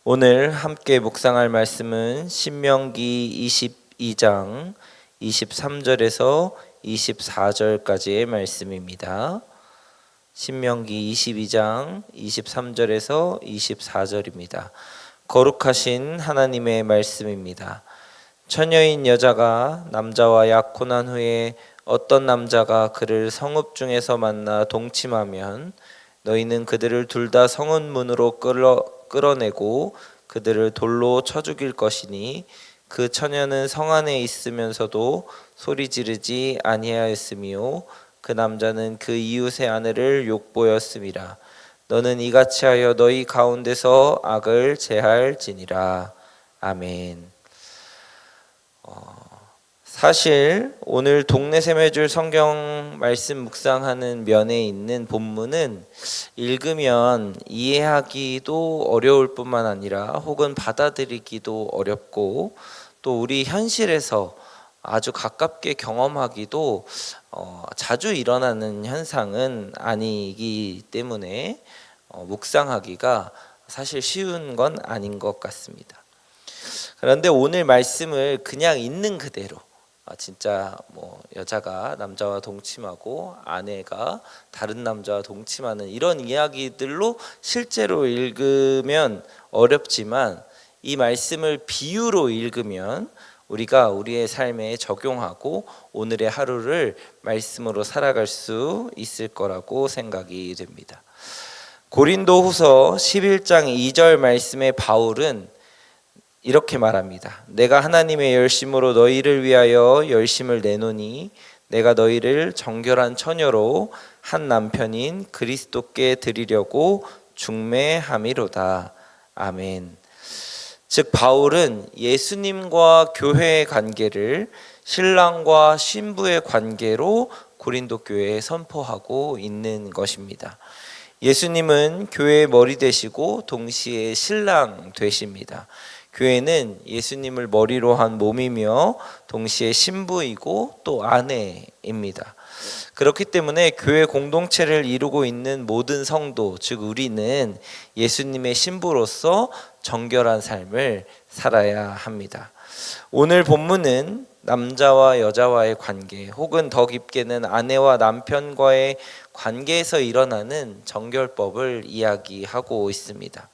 오늘 함께 묵상할 말씀은 신명기 22장 23절에서 24절까지의 말씀입니다. 신명기 22장 23절에서 24절입니다. 거룩하신 하나님의 말씀입니다. 처녀인 여자가 남자와 약혼한 후에 어떤 남자가 그를 성읍 중에서 만나 동침하면 너희는 그들을 둘 다 성읍문으로 끌어내고 그들을 돌로 쳐 죽일 것이니 그 처녀는 성 안에 있으면서도 소리 지르지 아니하였으며 그 남자는 그 이웃의 아내를 욕보였음이라. 너는 이같이 하여 너희 가운데서 악을 제할지니라. 아멘. 사실 오늘 동네 샘매줄 성경 말씀 묵상하는 면에 있는 본문은 읽으면 이해하기도 어려울 뿐만 아니라 혹은 받아들이기도 어렵고 또 우리 현실에서 아주 가깝게 경험하기도 자주 일어나는 현상은 아니기 때문에 묵상하기가 사실 쉬운 건 아닌 것 같습니다. 그런데 오늘 말씀을 그냥 있는 그대로 진짜 여자가 남자와 동침하고 아내가 다른 남자와 동침하는 이런 이야기들로 실제로 읽으면 어렵지만 이 말씀을 비유로 읽으면 우리가 우리의 삶에 적용하고 오늘의 하루를 말씀으로 살아갈 수 있을 거라고 생각이 됩니다. 고린도후서 11장 2절 말씀에 바울은 이렇게 말합니다. 내가 하나님의 열심으로 너희를 위하여 열심을 내노니 내가 너희를 정결한 처녀로 한 남편인 그리스도께 드리려고 중매함이로다. 아멘. 즉 바울은 예수님과 교회의 관계를 신랑과 신부의 관계로 고린도 교회에 선포하고 있는 것입니다. 예수님은 교회의 머리 되시고 동시에 신랑 되십니다. 교회는 예수님을 머리로 한 몸이며 동시에 신부이고 또 아내입니다. 그렇기 때문에 교회 공동체를 이루고 있는 모든 성도, 즉 우리는 예수님의 신부로서 정결한 삶을 살아야 합니다. 오늘 본문은 남자와 여자와의 관계 혹은 더 깊게는 아내와 남편과의 관계에서 일어나는 정결법을 이야기하고 있습니다.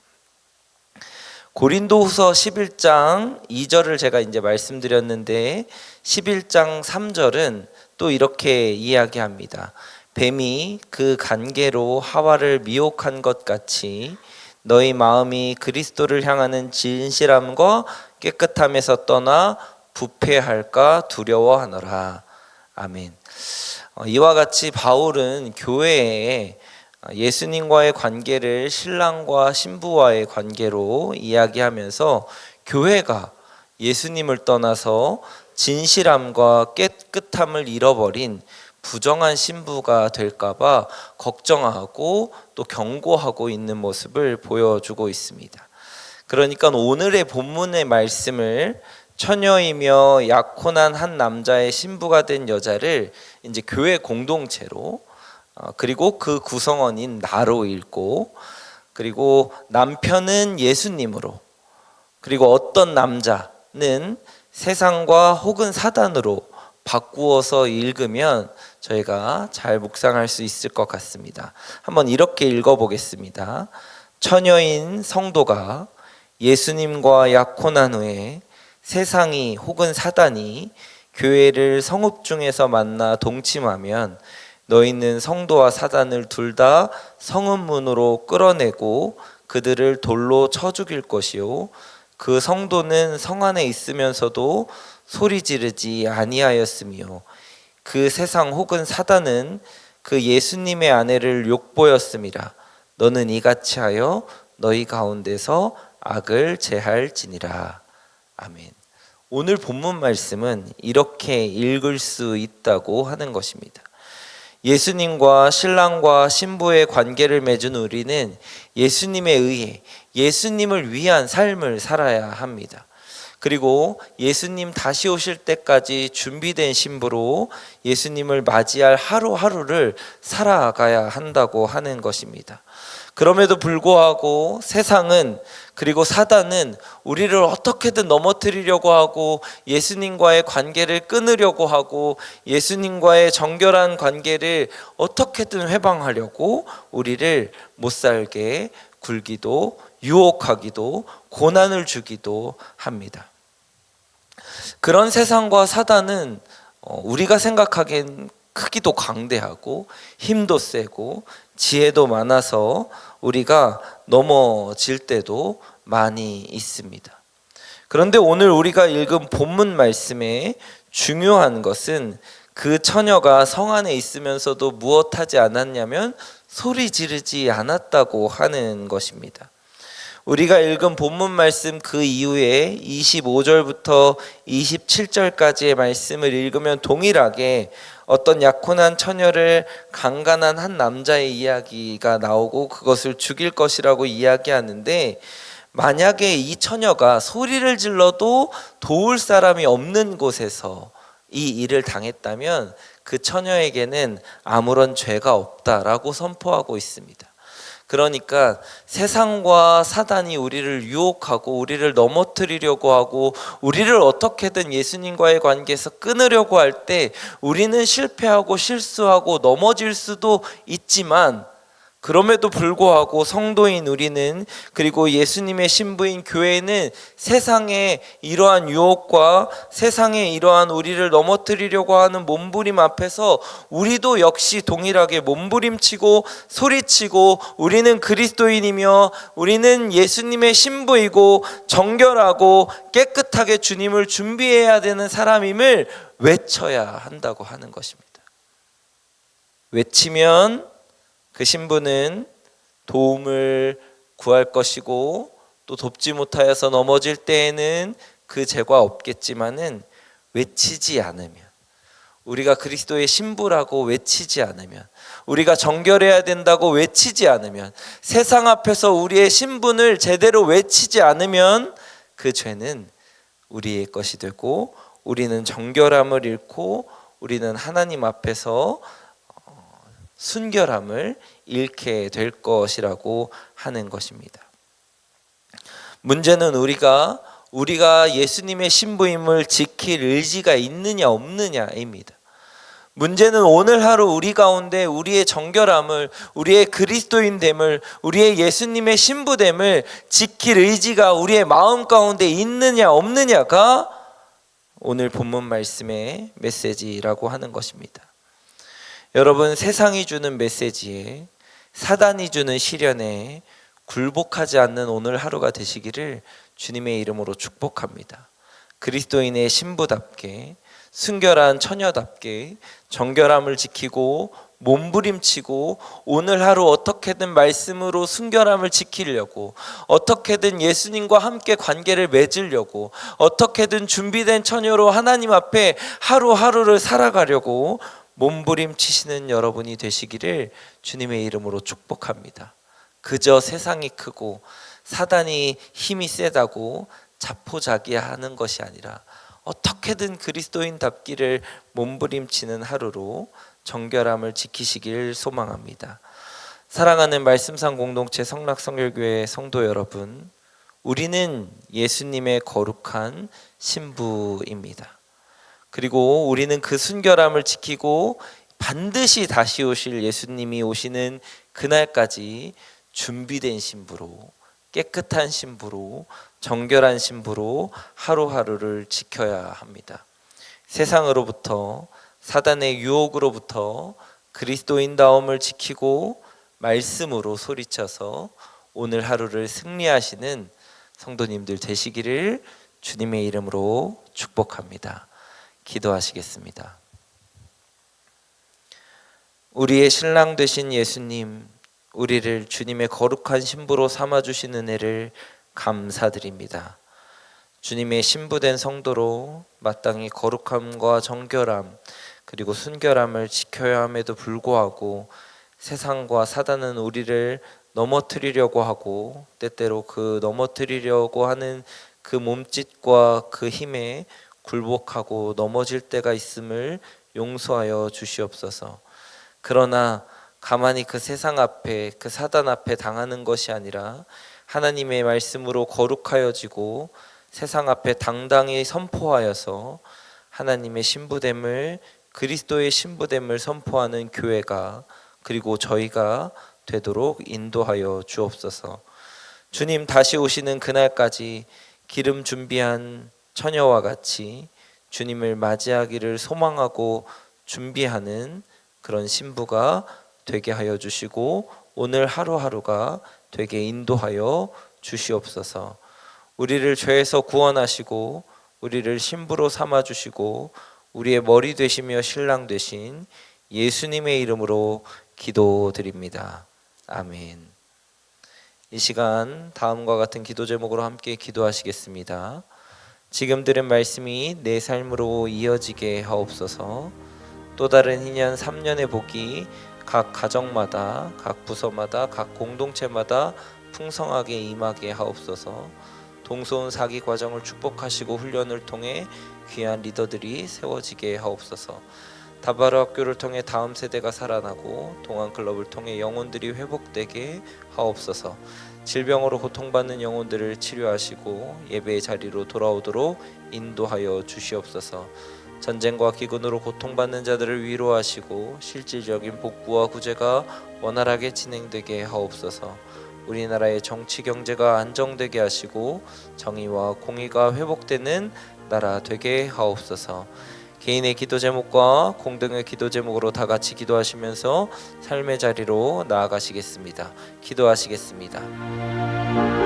고린도후서 11장 2절을 제가 이제 말씀드렸는데 11장 3절은 또 이렇게 이야기합니다. 뱀이 그 관계로 하와를 미혹한 것 같이 너희 마음이 그리스도를 향하는 진실함과 깨끗함에서 떠나 부패할까 두려워하노라. 아멘. 이와 같이 바울은 교회에 예수님과의 관계를 신랑과 신부와의 관계로 이야기하면서 교회가 예수님을 떠나서 진실함과 깨끗함을 잃어버린 부정한 신부가 될까봐 걱정하고 또 경고하고 있는 모습을 보여주고 있습니다. 그러니까 오늘의 본문의 말씀을 처녀이며 약혼한 한 남자의 신부가 된 여자를 이제 교회 공동체로 그리고 그 구성원인 나로 읽고 그리고 남편은 예수님으로 그리고 어떤 남자는 세상과 혹은 사단으로 바꾸어서 읽으면 저희가 잘 묵상할 수 있을 것 같습니다. 한번 이렇게 읽어보겠습니다. 처녀인 성도가 예수님과 약혼한 후에 세상이 혹은 사단이 교회를 성읍 중에서 만나 동침하면 너희는 성도와 사단을 둘 다 성읍문으로 끌어내고 그들을 돌로 쳐 죽일 것이요 그 성도는 성 안에 있으면서도 소리 지르지 아니하였으며 그 세상 혹은 사단은 그 예수님의 아내를 욕보였음이라. 너는 이같이 하여 너희 가운데서 악을 제할지니라. 아멘. 오늘 본문 말씀은 이렇게 읽을 수 있다고 하는 것입니다. 예수님과 신랑과 신부의 관계를 맺은 우리는 예수님에 의해 예수님을 위한 삶을 살아야 합니다. 그리고 예수님 다시 오실 때까지 준비된 신부로 예수님을 맞이할 하루하루를 살아가야 한다고 하는 것입니다. 그럼에도 불구하고 세상은, 그리고 사단은 우리를 어떻게든 넘어뜨리려고 하고 예수님과의 관계를 끊으려고 하고 예수님과의 정결한 관계를 어떻게든 회방하려고 우리를 못 살게 굴기도 유혹하기도 고난을 주기도 합니다. 그런 세상과 사단은 우리가 생각하기엔 크기도 광대하고 힘도 세고 지혜도 많아서 우리가 넘어질 때도 많이 있습니다. 그런데 오늘 우리가 읽은 본문 말씀에 중요한 것은 그 처녀가 성 안에 있으면서도 무엇하지 않았냐면 소리 지르지 않았다고 하는 것입니다. 우리가 읽은 본문 말씀 그 이후에 25절부터 27절까지의 말씀을 읽으면 동일하게 어떤 약혼한 처녀를 강간한 한 남자의 이야기가 나오고 그것을 죽일 것이라고 이야기하는데, 만약에 이 처녀가 소리를 질러도 도울 사람이 없는 곳에서 이 일을 당했다면 그 처녀에게는 아무런 죄가 없다라고 선포하고 있습니다. 그러니까 세상과 사단이 우리를 유혹하고 우리를 넘어뜨리려고 하고 우리를 어떻게든 예수님과의 관계에서 끊으려고 할 때 우리는 실패하고 실수하고 넘어질 수도 있지만, 그럼에도 불구하고 성도인 우리는, 그리고 예수님의 신부인 교회는 세상의 이러한 유혹과 세상의 이러한 우리를 넘어뜨리려고 하는 몸부림 앞에서 우리도 역시 동일하게 몸부림치고 소리치고 우리는 그리스도인이며 우리는 예수님의 신부이고 정결하고 깨끗하게 주님을 준비해야 되는 사람임을 외쳐야 한다고 하는 것입니다. 외치면 그 신부는 도움을 구할 것이고 또 돕지 못하여서 넘어질 때에는 그 죄가 없겠지만은, 외치지 않으면, 우리가 그리스도의 신부라고 외치지 않으면, 우리가 정결해야 된다고 외치지 않으면, 세상 앞에서 우리의 신분을 제대로 외치지 않으면 그 죄는 우리의 것이 되고 우리는 정결함을 잃고 우리는 하나님 앞에서 순결함을 잃게 될 것이라고 하는 것입니다. 문제는 우리가 예수님의 신부임을 지킬 의지가 있느냐 없느냐입니다. 문제는 오늘 하루 우리 가운데 우리의 정결함을, 우리의 그리스도인됨을, 우리의 예수님의 신부됨을 지킬 의지가 우리의 마음 가운데 있느냐 없느냐가 오늘 본문 말씀의 메시지라고 하는 것입니다. 여러분, 세상이 주는 메시지에, 사단이 주는 시련에 굴복하지 않는 오늘 하루가 되시기를 주님의 이름으로 축복합니다. 그리스도인의 신부답게, 순결한 처녀답게 정결함을 지키고 몸부림치고 오늘 하루 어떻게든 말씀으로 순결함을 지키려고, 어떻게든 예수님과 함께 관계를 맺으려고, 어떻게든 준비된 처녀로 하나님 앞에 하루하루를 살아가려고 몸부림치시는 여러분이 되시기를 주님의 이름으로 축복합니다. 그저 세상이 크고 사단이 힘이 세다고 자포자기하는 것이 아니라 어떻게든 그리스도인답기를 몸부림치는 하루로 정결함을 지키시길 소망합니다. 사랑하는 말씀상 공동체 성락성결교회 성도 여러분, 우리는 예수님의 거룩한 신부입니다. 그리고 우리는 그 순결함을 지키고 반드시 다시 오실 예수님이 오시는 그날까지 준비된 신부로, 깨끗한 신부로, 정결한 신부로 하루하루를 지켜야 합니다. 세상으로부터, 사단의 유혹으로부터 그리스도인다움을 지키고 말씀으로 소리쳐서 오늘 하루를 승리하시는 성도님들 되시기를 주님의 이름으로 축복합니다. 기도하시겠습니다. 우리의 신랑 되신 예수님, 우리를 주님의 거룩한 신부로 삼아주신 은혜를 감사드립니다. 주님의 신부된 성도로 마땅히 거룩함과 정결함 그리고 순결함을 지켜야 함에도 불구하고 세상과 사단은 우리를 넘어뜨리려고 하고 때때로 그 넘어뜨리려고 하는 그 몸짓과 그 힘에 굴복하고 넘어질 때가 있음을 용서하여 주시옵소서. 그러나 가만히 그 세상 앞에 그 사단 앞에 당하는 것이 아니라 하나님의 말씀으로 거룩하여지고 세상 앞에 당당히 선포하여서 하나님의 신부됨을 그리스도의 신부됨을 선포하는 교회가 그리고 저희가 되도록 인도하여 주옵소서. 주님 다시 오시는 그날까지 기름 준비한 처녀와 같이 주님을 맞이하기를 소망하고 준비하는 그런 신부가 되게 하여 주시고 오늘 하루하루가 되게 인도하여 주시옵소서. 우리를 죄에서 구원하시고 우리를 신부로 삼아 주시고 우리의 머리 되시며 신랑 되신 예수님의 이름으로 기도드립니다. 아멘. 이 시간 다음과 같은 기도 제목으로 함께 기도하시겠습니다. 지금 들은 말씀이 내 삶으로 이어지게 하옵소서. 또 다른 희년 3년의 복이 각 가정마다 각 부서마다 각 공동체마다 풍성하게 임하게 하옵소서. 동서온 사기 과정을 축복하시고 훈련을 통해 귀한 리더들이 세워지게 하옵소서. 다바르 학교를 통해 다음 세대가 살아나고 동안클럽을 통해 영혼들이 회복되게 하옵소서. 질병으로 고통받는 영혼들을 치료하시고 예배의 자리로 돌아오도록 인도하여 주시옵소서. 전쟁과 기근으로 고통받는 자들을 위로하시고 실질적인 복구와 구제가 원활하게 진행되게 하옵소서. 우리나라의 정치 경제가 안정되게 하시고 정의와 공의가 회복되는 나라 되게 하옵소서. 개인의 기도 제목과 공동의 기도 제목으로 다 같이 기도하시면서 삶의 자리로 나아가시겠습니다. 기도하시겠습니다.